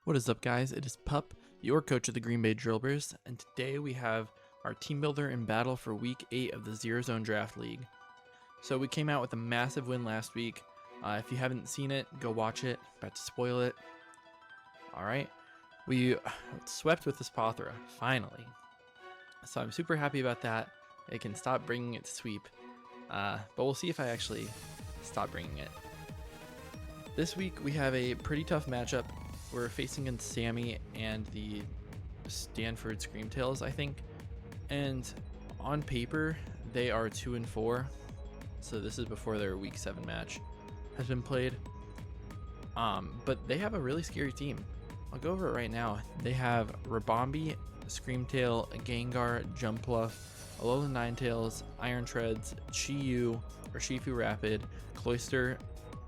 What is up, guys? It is Pup, your coach of the Green Bay Drilburs, and today we have our team builder in battle for Week 8 of the Zero Zone Draft League. So we came out with a massive win last week. If you haven't seen it, go watch it. About to spoil it. Alright, we swept with this Spothra, finally. So I'm super happy about that. It can stop bringing it to sweep, but we'll see if I actually stop bringing it. This week we have a pretty tough matchup. We're facing against Sammy and the Stanford Scream Tails, I think. And on paper, they are 2-4. So this is before their Week 7 match has been played. But they have a really scary team. I'll go over it right now. They have Rabombi, Screamtail, Gengar, Jumpluff, Alola Ninetales, Iron Treads, Chi-Yu, or Shifu Rapid, Cloyster,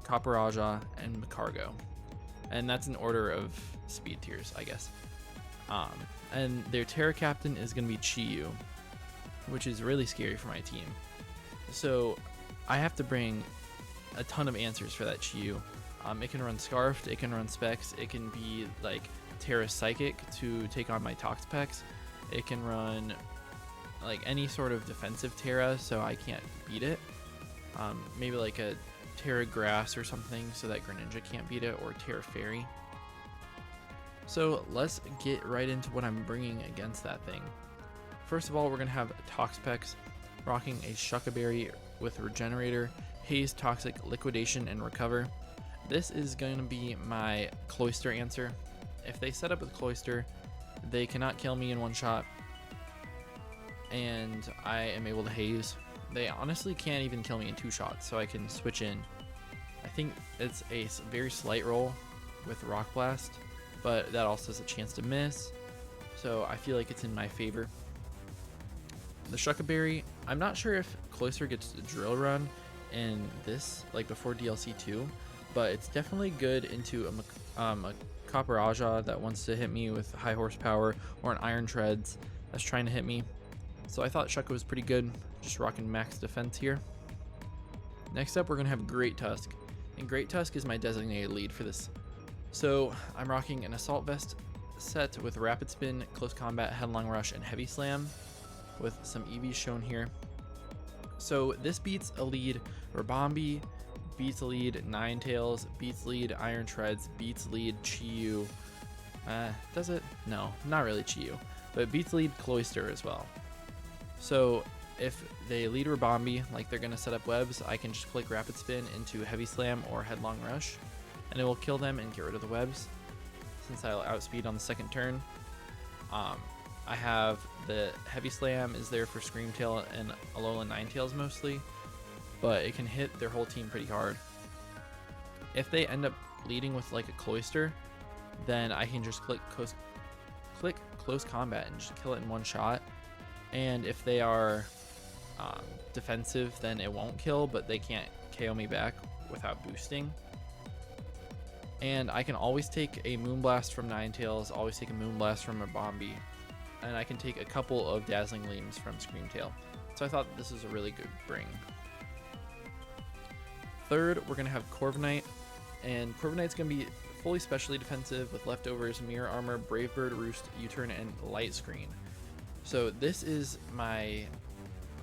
Copperajah, and Macargo. And that's in order of speed tiers, I guess. And their Terra Captain is going to be Chi-Yu, which is really scary for my team. So I have to bring a ton of answers for that Chi-Yu. It can run Scarfed, it can run Specs, it can be like Terra Psychic to take on my Toxapex. It can run like any sort of defensive Terra so I can't beat it. Maybe like a Terra Grass or something so that Greninja can't beat it, or Terra Fairy. So let's get right into what I'm bringing against that thing. First of all, we're going to have Toxapex rocking a Shuckaberry with Regenerator, Haze, Toxic, Liquidation, and Recover. This is going to be my Cloyster answer. If they set up with Cloyster, they cannot kill me in one shot, and I am able to Haze. They honestly can't even kill me in 2 shots, so I can switch in. I think it's a very slight roll with Rock Blast, but that also has a chance to miss, so I feel like it's in my favor. The Shuckaberry, I'm not sure if Cloyster gets a Drill Run in this, like before DLC 2, but it's definitely good into a Copperajah that wants to hit me with high horsepower, or an Iron Treads that's trying to hit me. So I thought Shucka was pretty good, just rocking max defense here. Next up, we're going to have Great Tusk, and Great Tusk is my designated lead for this. So I'm rocking an Assault Vest set with Rapid Spin, Close Combat, Headlong Rush, and Heavy Slam, with some EVs shown here. So this beats a lead Rabombi, beats a lead Ninetales, beats lead Iron Treads, beats lead Chi-Yu. Does it? No, not really Chi-Yu, but it beats lead Cloyster as well. So if they lead Rabombi, like they're going to set up webs, I can just click Rapid Spin into Heavy Slam or Headlong Rush, and it will kill them and get rid of the webs, since I'll outspeed on the second turn. I have the Heavy Slam is there for Screamtail and Alola Ninetales mostly, but it can hit their whole team pretty hard. If they end up leading with like a Cloyster, then I can just click Close Combat and just kill it in one shot. And if they are defensive, then it won't kill, but they can't KO me back without boosting. And I can always take a Moonblast from Ninetales, always take a Moonblast from Rabombi, and I can take a couple of Dazzling Gleams from Screamtail. So I thought this was a really good bring. Third, we're going to have Corviknight, and Corviknight's going to be fully specially defensive with leftovers, Mirror Armor, Brave Bird, Roost, U-Turn, and Light Screen. So this is my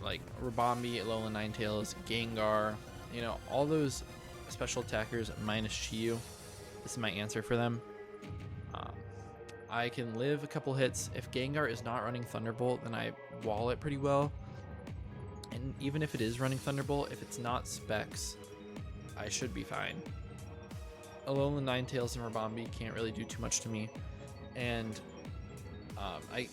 like Rabombi, Alola Ninetales, Gengar, you know, all those special attackers minus Chi-Yu. This is my answer for them. I can live a couple hits. If Gengar is not running Thunderbolt, then I wall it pretty well. And even if it is running Thunderbolt, if it's not Specs, I should be fine. Alola Ninetales and Rabombi can't really do too much to me. And I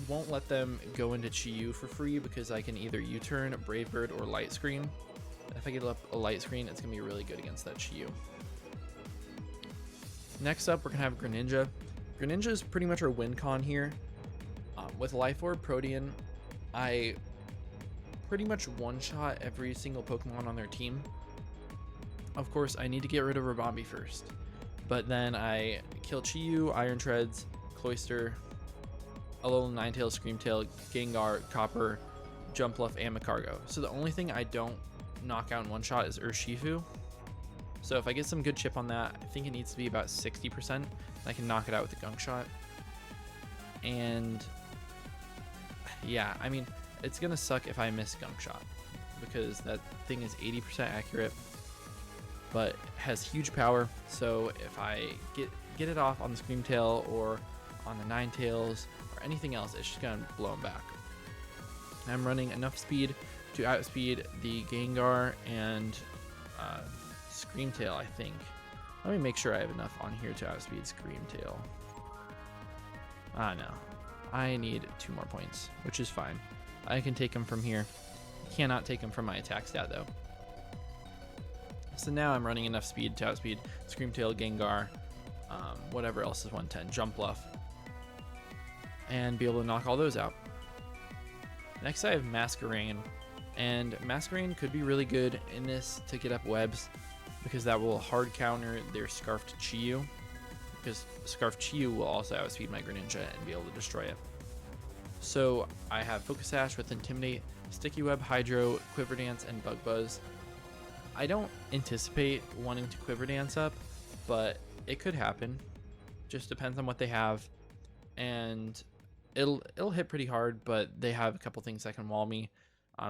won't let them go into Chi-Yu for free because I can either U-turn, Brave Bird, or Light Screen. And if I get up a Light Screen, it's going to be really good against that Chi-Yu. Next up, we're going to have Greninja. Greninja is pretty much our win con here. With Life Orb Protean, I pretty much one-shot every single Pokemon on their team. Of course, I need to get rid of Rabombi first. But then I kill Chi-Yu, Iron Treads, Cloyster, Alola Ninetales, Screamtail, Gengar, Copper, Jumpluff, and Macargo. So the only thing I don't knock out in one shot is Urshifu. So if I get some good chip on that, I think it needs to be about 60%. I can knock it out with a gunk shot. And yeah, I mean, it's gonna suck if I miss gunk shot because that thing is 80% accurate, but has huge power. So if I get it off on the Scream Tail or on the Nine Tails or anything else, it's just gonna blow them back. I'm running enough speed to outspeed the Gengar and Scream Tail, I think. Let me make sure I have enough on here to outspeed Scream Tail. No. I need 2 more points, which is fine. I can take them from here. Cannot take them from my attack stat, though. So now I'm running enough speed to outspeed Scream Tail, Gengar, whatever else is 110, Jump Bluff, and be able to knock all those out. Next I have Masquerain, and Masquerain could be really good in this to get up webs, because that will hard counter their Scarfed Chi-Yu, because Scarfed Chi-Yu will also outspeed my Greninja and be able to destroy it. So I have Focus Sash with Intimidate, Sticky Web, Hydro, Quiver Dance, and Bug Buzz. I don't anticipate wanting to Quiver Dance up, but it could happen. Just depends on what they have, and it'll hit pretty hard, but they have a couple things that can wall me,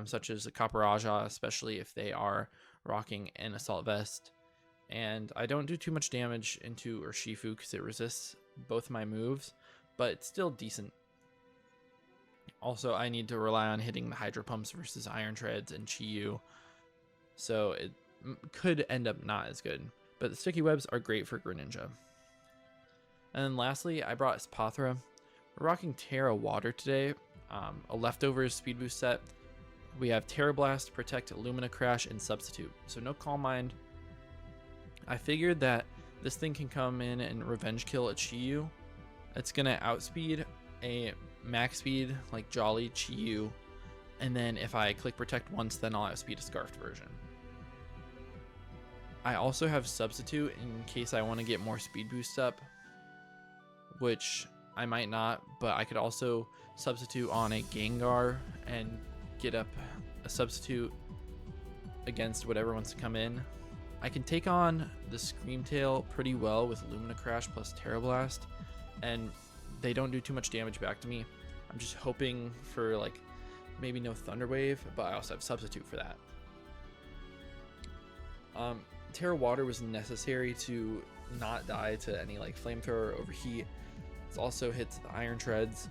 such as a Copper, especially if they are rocking an Assault Vest. And I don't do too much damage into Urshifu because it resists both my moves, but it's still decent. Also, I need to rely on hitting the Hydro Pumps versus Iron Treads and Chi-Yu, so it could end up not as good. But the Sticky Webs are great for Greninja. And then lastly, I brought Spathra. We're rocking Terra Water today, a leftovers speed boost set. We have Terra Blast, Protect, Lumina Crash, and Substitute. So no Calm Mind. I figured that this thing can come in and revenge kill a Chi-Yu. It's gonna outspeed a max speed like Jolly Chi-Yu, and then if I click Protect once, then I'll outspeed a Scarfed version. I also have Substitute in case I want to get more speed boost up, which I might not, but I could also substitute on a Gengar and get up a Substitute against whatever wants to come in. I can take on the Scream Tail pretty well with Lumina Crash plus Terra Blast, and they don't do too much damage back to me. I'm just hoping for like maybe no Thunder Wave, but I also have Substitute for that. Terra Water was necessary to not die to any like Flamethrower or Overheat. It also hits the Iron Treads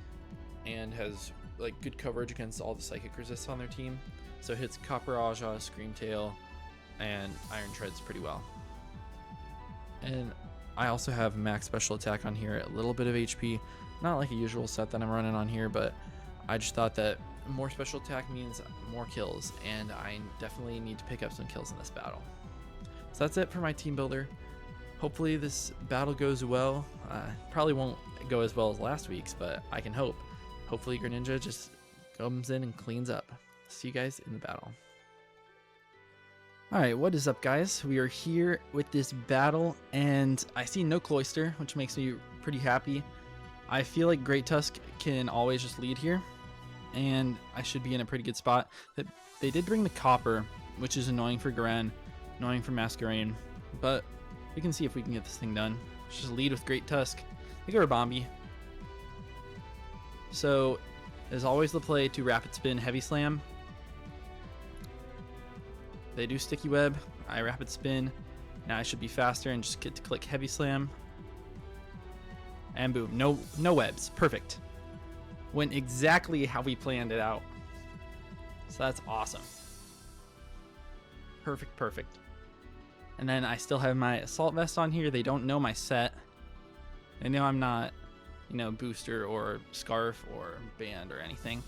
and has like good coverage against all the Psychic resists on their team. So it hits Copper, Scream Tail, and Iron Treads pretty well. And I also have max special attack on here, a little bit of HP, not like a usual set that I'm running on here, but I just thought that more special attack means more kills, and I definitely need to pick up some kills in this battle. So that's it for my team builder. Hopefully this battle goes well. Probably won't go as well as last week's, but I can hope. Hopefully Greninja just comes in and cleans up. See you guys in the battle. Alright, what is up guys? We are here with this battle, and I see no Cloyster, which makes me pretty happy. I feel like Great Tusk can always just lead here, and I should be in a pretty good spot. They did bring the Copper, which is annoying for Garen, annoying for Masquerain, but we can see if we can get this thing done. Let's just lead with Great Tusk. They go Bombi. So, as always, the play to Rapid Spin, Heavy Slam. They do Sticky Web, I Rapid Spin. Now I should be faster and just get to click Heavy Slam. And boom, no webs, perfect. Went exactly how we planned it out. So that's awesome. Perfect. And then I still have my Assault Vest on here. They don't know my set. They know I'm not, Booster or Scarf or Band or anything.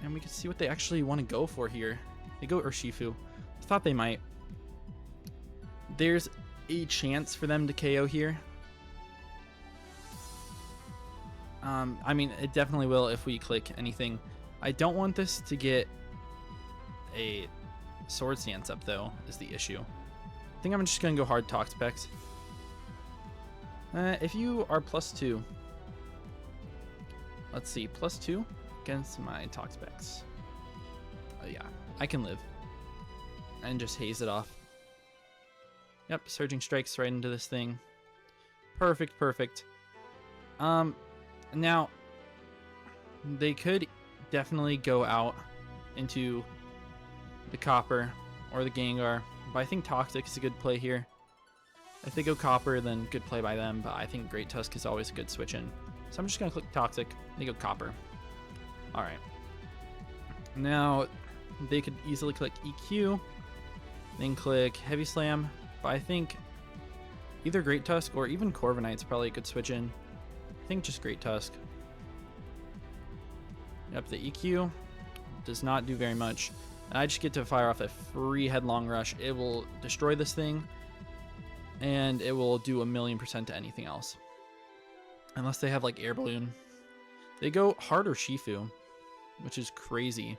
And we can see what they actually want to go for here. They go Urshifu. I thought they might. There's a chance for them to KO here. I mean, it definitely will if we click anything. I don't want this to get a Sword Stance up, though, is the issue. I think I'm just going to go hard talk specs. If you are +2, let's see, +2 against my talk specs. Oh, yeah, I can live. And just haze it off. Yep, surging strikes right into this thing. Perfect, perfect. Now they could definitely go out into the Copper or the Gengar, but I think Toxic is a good play here. If they go Copper, then good play by them, but I think Great Tusk is always a good switch in. So I'm just going to click Toxic. They go Copper. Alright. Now, they could easily click EQ, then click Heavy Slam, but I think either Great Tusk or even Corviknight's probably a good switch in. I think just Great Tusk. Yep, the EQ does not do very much. I just get to fire off a free Headlong Rush. It will destroy this thing, and it will do 1,000,000% to anything else. Unless they have like Air Balloon. They go Hard or Shifu, which is crazy.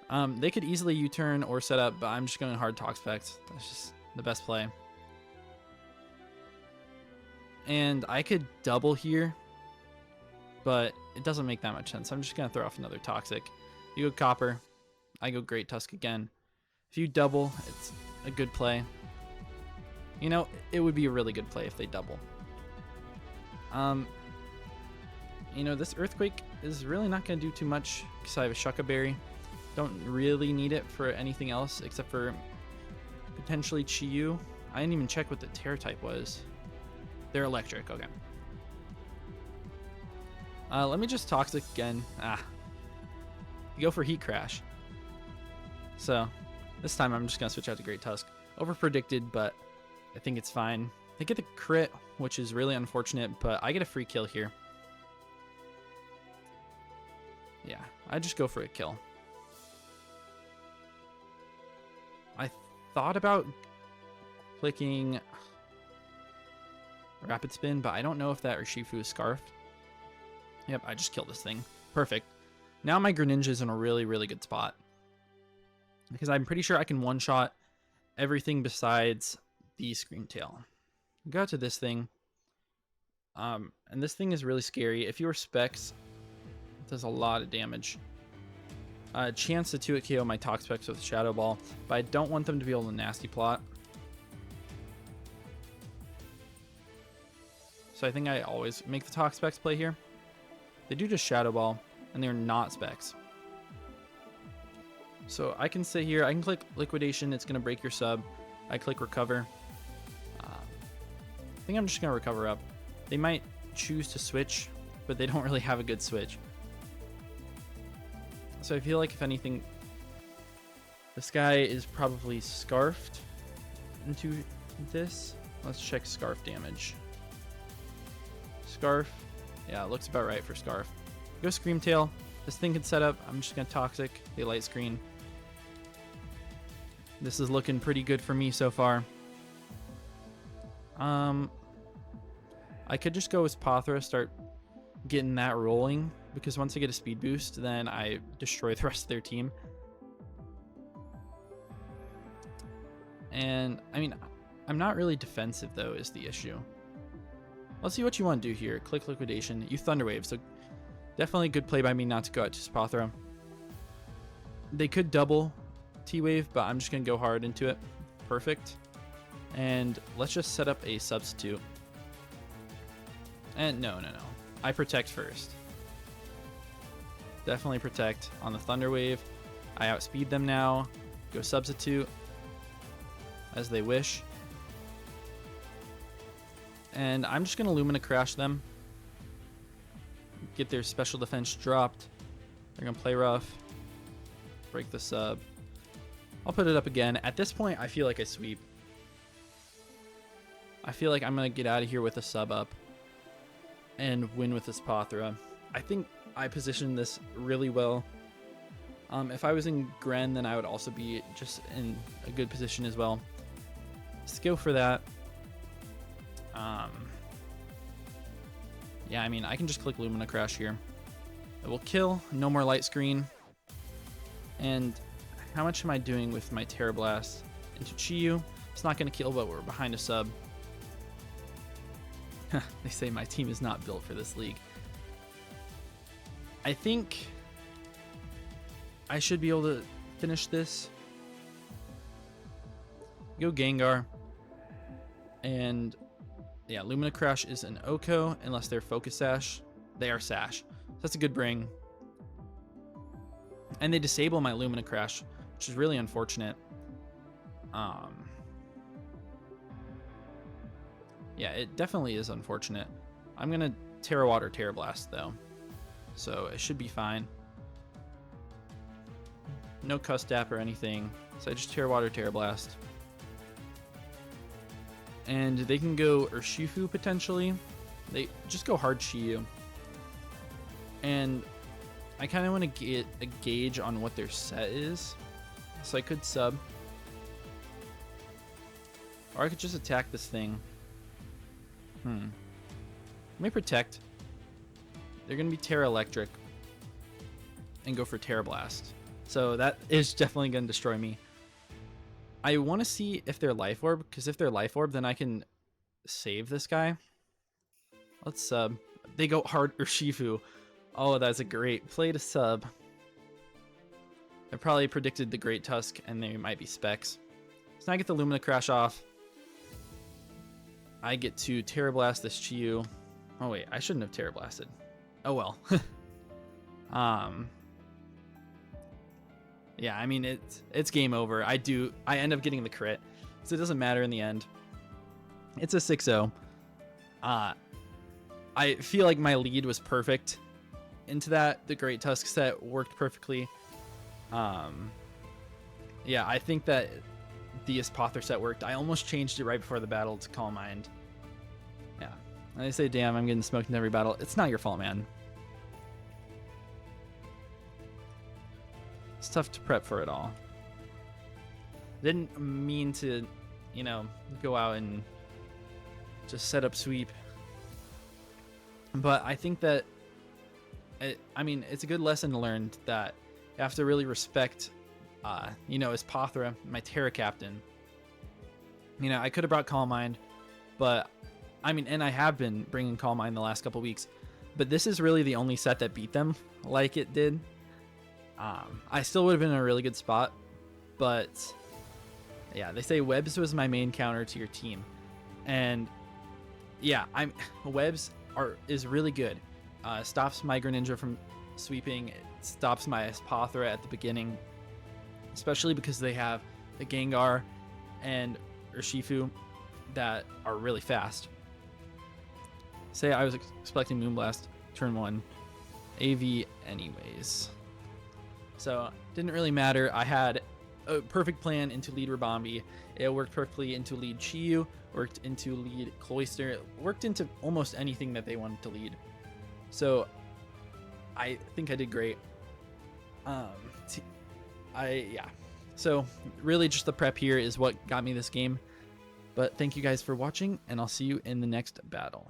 They could easily U-turn or set up, but I'm just going Hard Toxapex. That's just the best play. And I could double here, but it doesn't make that much sense. I'm just going to throw off another Toxic. You go Copper. I go Great Tusk again. If you double, it's a good play. You know, it would be a really good play if they double. You know, this Earthquake is really not going to do too much because I have a Shucka Berry. Don't really need it for anything else except for potentially Chi-Yu. I didn't even check what the Terra type was. They're electric, okay. Let me just Toxic again. You go for Heat Crash. So, this time I'm just going to switch out to Great Tusk. Over-predicted, but I think it's fine. They get the crit, which is really unfortunate, but I get a free kill here. Yeah, I just go for a kill. I thought about clicking Rapid Spin, but I don't know if that Urshifu is Scarfed. Yep, I just killed this thing. Perfect. Now my Greninja is in a really, really good spot. Because I'm pretty sure I can one-shot everything besides the Scream Tail. Go to this thing. And this thing is really scary. If you were Specs, it does a lot of damage. Chance to 2-hit KO my Toxapex with Shadow Ball, but I don't want them to be able to Nasty Plot. So I think I always make the Toxapex play here. They do just Shadow Ball, and they're not Specs. So I can sit here, I can click Liquidation, it's going to break your sub. I click Recover. I think I'm just going to Recover up. They might choose to switch, but they don't really have a good switch. So I feel like if anything, this guy is probably Scarfed into this. Let's check Scarf damage. Scarf. Yeah, it looks about right for Scarf. Go Scream Tail. This thing can set up. I'm just going to Toxic. They Light Screen. This is looking pretty good for me so far. I could just go with Pothra, start getting that rolling, because once I get a speed boost, then I destroy the rest of their team. And, I mean, I'm not really defensive, though, is the issue. Let's see what you want to do here. Click Liquidation. You Thunder Wave, so definitely a good play by me not to go out to Spathra. They could double T-Wave, but I'm just going to go hard into it. Perfect. And let's just set up a substitute. And no. I protect first. Definitely protect on the Thunder Wave. I outspeed them now. Go substitute as they wish. And I'm just going to Lumina Crash them. Get their special defense dropped. They're going to play rough. Break the sub. I'll put it up again. At this point, I feel like I sweep. I feel like I'm going to get out of here with a sub up and win with this Pothra. I think I positioned this really well. If I was in Gren, then I would also be just in a good position as well. Let's go for that. Yeah, I mean, I can just click Lumina Crash here. It will kill. No more Light Screen. And how much am I doing with my Terra Blast into Chi-Yu? It's not going to kill, but we're behind a sub. They say my team is not built for this league. I think I should be able to finish this. Go Gengar. And yeah, Lumina Crush is an Oko unless they're Focus Sash. They are Sash. So that's a good bring. And they disable my Lumina Crush, which is really unfortunate. Yeah, it definitely is unfortunate. I'm gonna Terra Water Terra Blast though, so it should be fine. No Custap or anything, so I just Terra Water Terra Blast. And they can go Urshifu potentially. They just go hard Shiyu. And I kind of want to get a gauge on what their set is, so I could sub. Or I could just attack this thing. Let me protect. They're going to be Terra Electric and go for Terra Blast. So that is definitely going to destroy me. I want to see if they're Life Orb, because if they're Life Orb, then I can save this guy. Let's sub. They go hard Urshifu. Oh, that's a great play to sub. I probably predicted the Great Tusk, and they might be Specs. So now I get the Lumina Crash off. I get to Terra Blast this Chiyu. Oh wait, I shouldn't have Terra Blasted. Oh well. Yeah, I mean it's game over. I end up getting the crit, so it doesn't matter in the end. It's a 6-0. I feel like my lead was perfect into that. The Great Tusk set worked perfectly. Yeah, I think that the Apothra set worked. I almost changed it right before the battle to Calm Mind. Yeah. And they say, damn, I'm getting smoked in every battle. It's not your fault, man. It's tough to prep for it all. Didn't mean to, you know, go out and just set up sweep. But I think that, I mean, it's a good lesson learned that you have to really respect, you know, Apothra, my Terra Captain. You know, I could have brought Calm Mind, but, I mean, and I have been bringing Calm Mind the last couple weeks, but this is really the only set that beat them like it did. I still would have been in a really good spot, but yeah, they say Webs was my main counter to your team, and yeah, Webs is really good. Stops my Greninja from sweeping. It stops my Apothra at the beginning, especially because they have the Gengar and Urshifu that are really fast. Say I was expecting Moonblast turn 1, AV anyways. So didn't really matter. I had a perfect plan into lead Rabombi. It worked perfectly into lead Chiyu, worked into lead Cloyster, worked into almost anything that they wanted to lead. So I think I did great. Yeah. So really just the prep here is what got me this game. But thank you guys for watching, and I'll see you in the next battle.